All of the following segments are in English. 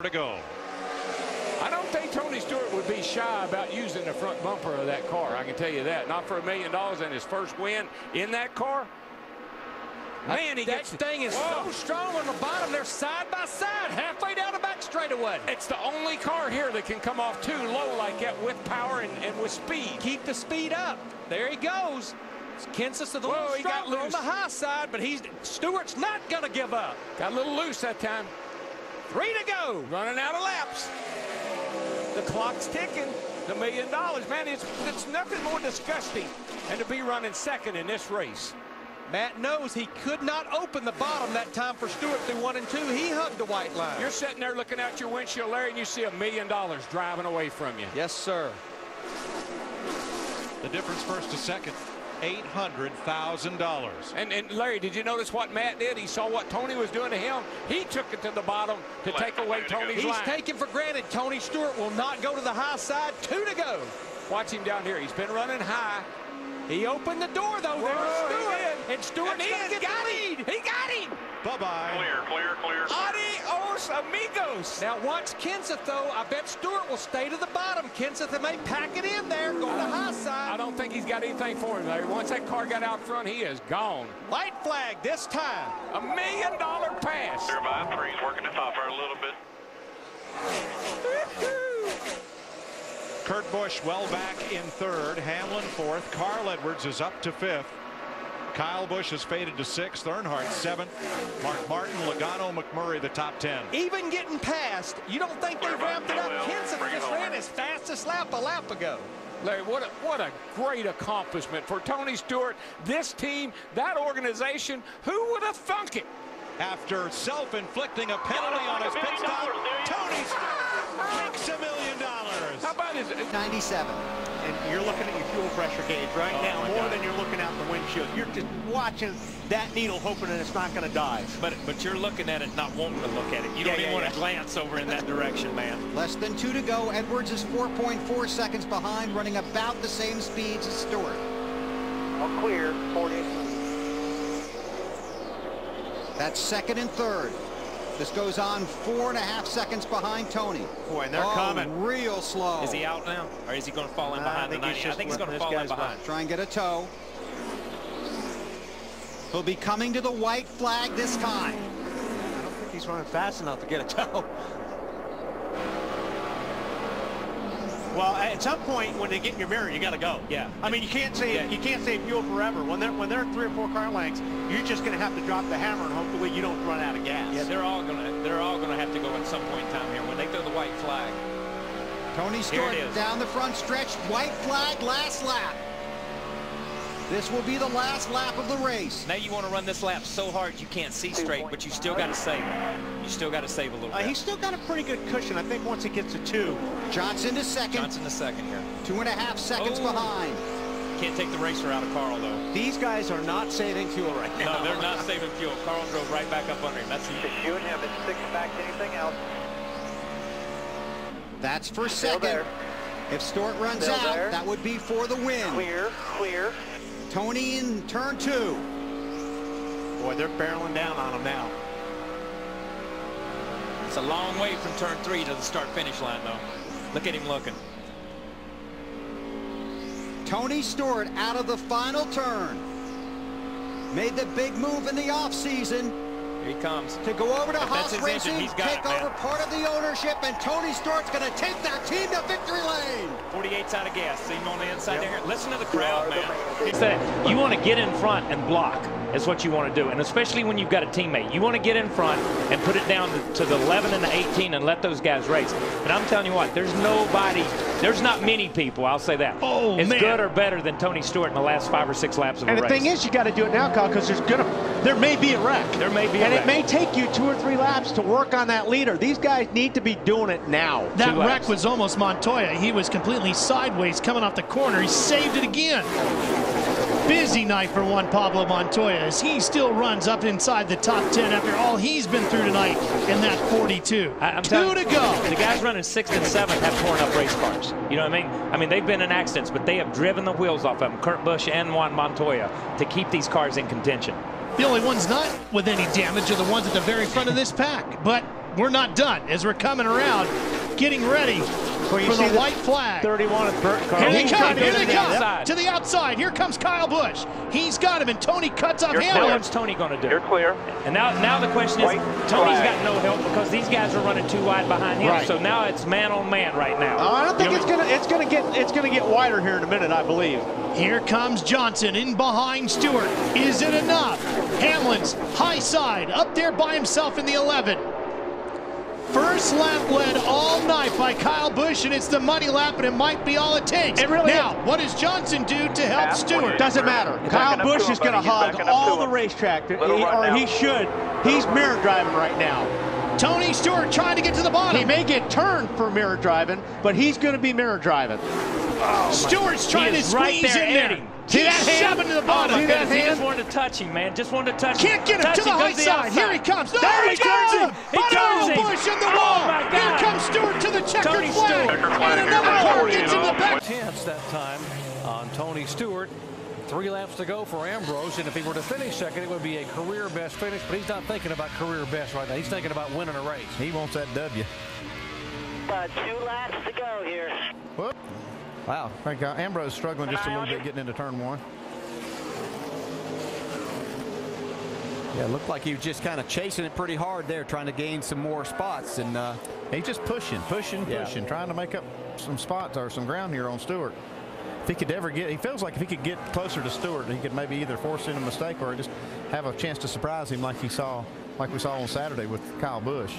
to go. I don't think Tony Stewart would be shy about using the front bumper of that car. I can tell you that. Not for $1 million and his first win in that car. Man, that thing is so strong on the bottom. They're side by side, halfway down the back straightaway. It's the only car here that can come off too low like that with power and with speed. Keep the speed up. There he goes. Kenseth's a little stronger on the high side, but Stewart's not going to give up. Got a little loose that time. 3 to go. Running out of laps. The clock's ticking. The $1 million, man, it's nothing more disgusting than to be running second in this race. Matt knows he could not open the bottom that time for Stewart through 1 and 2. He hugged the white line. You're sitting there looking out your windshield, Larry, and you see $1 million driving away from you. Yes, sir. The difference first to second, $800,000. And Larry, did you notice what Matt did? He saw what Tony was doing to him. He took it to the bottom to take away Tony's line. He's taken for granted Tony Stewart will not go to the high side. 2 to go. Watch him down here. He's been running high. He opened the door, though. There's Stewart. And Stewart's going to get the lead. He got him. Bye-bye. Clear. Adios, amigos. Now watch Kenseth, though. I bet Stewart will stay to the bottom. Kenseth may pack it in there, go to the high side. I don't think he's got anything for him, Larry. Once that car got out front, he is gone. White flag this time. $1 million pass. Clear by 3. He's working the top there a little bit. Kurt Busch well back in third. Hamlin fourth. Carl Edwards is up to fifth. Kyle Busch has faded to sixth. Earnhardt seventh. Mark Martin, Logano, McMurray the top 10. Even getting past, you don't think they ramped it up? Kenseth just ran his fastest lap a lap ago. Larry, what a great accomplishment for Tony Stewart, this team, that organization. Who would have thunk it? After self-inflicting a penalty on his pit stop, Tony Stewart makes $1 million. How about his 97? And you're looking at your fuel pressure gauge right now more than you're looking out the windshield. You're just watching that needle, hoping that it's not going to die. But you're looking at it, not wanting to look at it. You don't even want to glance over in that direction, man. Less than 2 to go. Edwards is 4.4 seconds behind, running about the same speeds as Stewart. All clear, 40. That's second and third. This goes on 4.5 seconds behind Tony. Boy, and they're coming. Real slow. Is he out now? Or is he going to fall in behind the 90? I think he's going to fall in behind. Try and get a tow. He'll be coming to the white flag this time. I don't think he's running fast enough to get a tow. Well, at some point when they get in your mirror, you got to go. Yeah. I mean, you can't say fuel forever. When they're 3 or 4 car lengths, you're just going to have to drop the hammer and hopefully you don't run out of gas. Yeah, they're all gonna have to go at some point in time here when they throw the white flag. Tony Stewart down the front stretch, white flag, last lap. This will be the last lap of the race. Now you want to run this lap so hard you can't see straight, but you still got to save. You still got to save a little bit. He's still got a pretty good cushion. I think once he gets to 2. Johnson to second. Johnson to second here. 2.5 seconds behind. Can't take the racer out of Carl, though. These guys are not saving fuel right now. No, they're not saving fuel. Carl drove right back up under him. That's the Shoot him. It's 6 back to anything else. That's for second. If Stewart runs out, that would be for the win. Clear. Tony in turn 2. Boy, they're barreling down on him now. It's a long way from turn 3 to the start-finish line, though. Look at him looking. Tony Stewart out of the final turn. Made the big move in the offseason. Here he comes. To go over to Haas Racing, he's got take over part of the ownership, and Tony Stewart's going to take that team to victory lane. 48's out of gas. See him on the inside there. Listen to the crowd, man. It's that you want to get in front and block. Is what you want to do, and especially when you've got a teammate, you want to get in front and put it down to the 11 and the 18 and let those guys race. And I'm telling you what, there's not many people, I'll say that, as good or better than Tony Stewart in the last 5 or 6 laps of a race. And the thing is, you got to do it now, Kyle, because there may be a wreck. There may be a wreck. And it may take you 2 or 3 laps to work on that leader. These guys need to be doing it now. That wreck was almost Montoya. He was completely sideways coming off the corner. He saved it again. Busy night for Juan Pablo Montoya as he still runs up inside the top 10 after all he's been through tonight in that 42. 2 to go. The guys running 6th and 7th have torn up race cars. You know what I mean? I mean, they've been in accidents, but they have driven the wheels off of them, Kurt Busch and Juan Montoya, to keep these cars in contention. The only ones not with any damage are the ones at the very front of this pack. But we're not done as we're coming around, getting ready for the white flag. 31 at Burt Here they come, to the outside. Here comes Kyle Busch. He's got him, and Tony cuts off Hamlin. What's Tony going to do? You're clear. And now the question is, Tony's got no help because these guys are running too wide behind him. Right. So now it's man on man right now. I don't think it's gonna get wider here in a minute, I believe. Here comes Johnson in behind Stewart. Is it enough? Hamlin's high side up there by himself in the 11. First lap led all night by Kyle Busch, and it's the money lap, and it might be all it takes. Now, what does Johnson do to help Stewart? Doesn't matter. Kyle Busch is going to hog all the racetrack, or he should. He's mirror driving right now. Tony Stewart trying to get to the bottom. He may get turned for mirror driving, but he's going to be mirror driving. Stewart's trying to squeeze in there. See that hand? Shoving to the bottom. See that He hand? just wanted to touch him, man. Just wanted to touch him. Can't get him to the high side. Here he comes. No, he turns him. Busch in the wall. My God. Here comes Stewart to the checkered Tony flag. Stewart. And another car gets in the back. Tenths that time on Tony Stewart. 3 laps to go for Ambrose, and if he were to finish second, it would be a career best finish, but he's not thinking about career best right now. He's thinking about winning a race. He wants that W. 2 laps to go here. Whoop. Wow. I think Ambrose struggling just a little bit getting into turn 1. Yeah, it looked like he was just kind of chasing it pretty hard there, trying to gain some more spots. And he's just pushing, trying to make up some spots or some ground here on Stewart. If he could ever get, he feels like if he could get closer to Stewart, he could maybe either force in a mistake or just have a chance to surprise him like we saw on Saturday with Kyle Busch.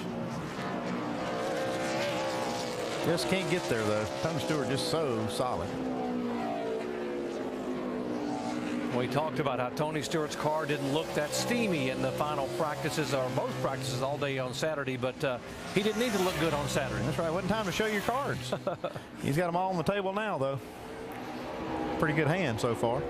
Just can't get there though. Tony Stewart just so solid. We talked about how Tony Stewart's car didn't look that steamy in the final practices, or most practices all day on Saturday, but he didn't need to look good on Saturday. That's right. It wasn't time to show your cards. He's got them all on the table now though. Pretty good hand so far.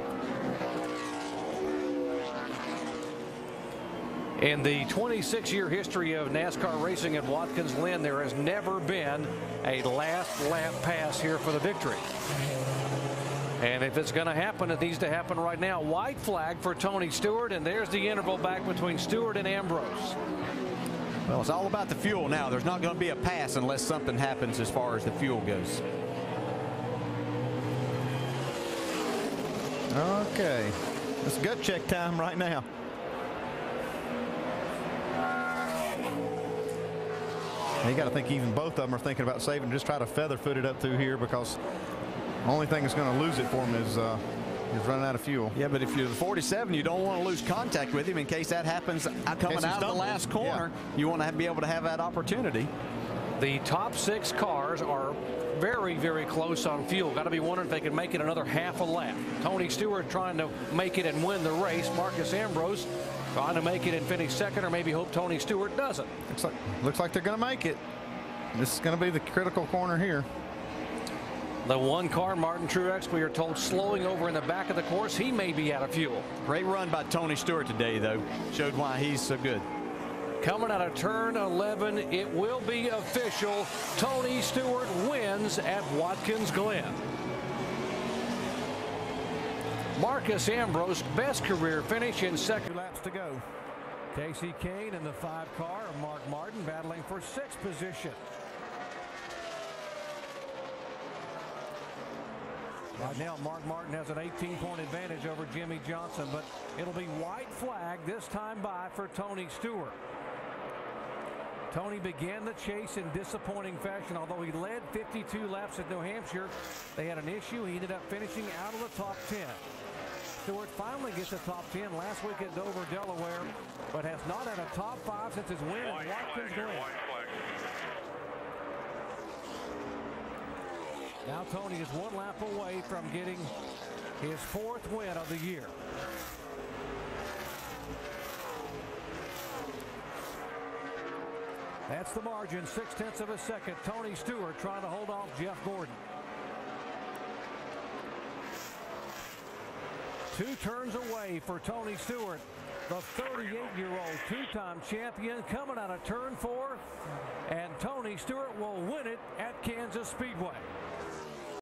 In the 26-year history of NASCAR racing at Watkins Glen, there has never been a last lap pass here for the victory. And if it's going to happen, it needs to happen right now. White flag for Tony Stewart, and there's the interval back between Stewart and Ambrose. Well, it's all about the fuel now. There's not going to be a pass unless something happens as far as the fuel goes. Okay, it's gut check time right now. You got to think even both of them are thinking about saving, just try to feather foot it up through here, because the only thing that's going to lose it for him is running out of fuel. Yeah, but if you're the 47, you don't want to lose contact with him in case that happens coming out of the last corner. Yeah. You want to be able to have that opportunity. The top 6 cars are very, very close on fuel. Got to be wondering if they can make it another half a lap. Tony Stewart trying to make it and win the race. Marcus Ambrose trying to make it and finish second, or maybe hope Tony Stewart doesn't. Looks like they're going to make it. This is going to be the critical corner here. The 1 car, Martin Truex, we are told, slowing over in the back of the course. He may be out of fuel. Great run by Tony Stewart today, though. Showed why he's so good. Coming out of turn 11, it will be official. Tony Stewart wins at Watkins Glen. Marcus Ambrose, best career finish in second. Laps to go. Casey Kane in the 5 car, Mark Martin battling for 6th position. Right now, Mark Martin has an 18-point advantage over Jimmy Johnson, but it'll be white flag this time by for Tony Stewart. Tony began the chase in disappointing fashion. Although he led 52 laps at New Hampshire, they had an issue. He ended up finishing out of the top 10. Stewart finally gets a top 10 last week at Dover, Delaware, but has not had a top 5 since his win at Watkins Glen. Now Tony is 1 lap away from getting his 4th win of the year. That's the margin, 0.6 of a second. Tony Stewart trying to hold off Jeff Gordon. 2 turns away for Tony Stewart, the 38-year-old 2-time champion, coming out of turn 4, and Tony Stewart will win it at Kansas Speedway.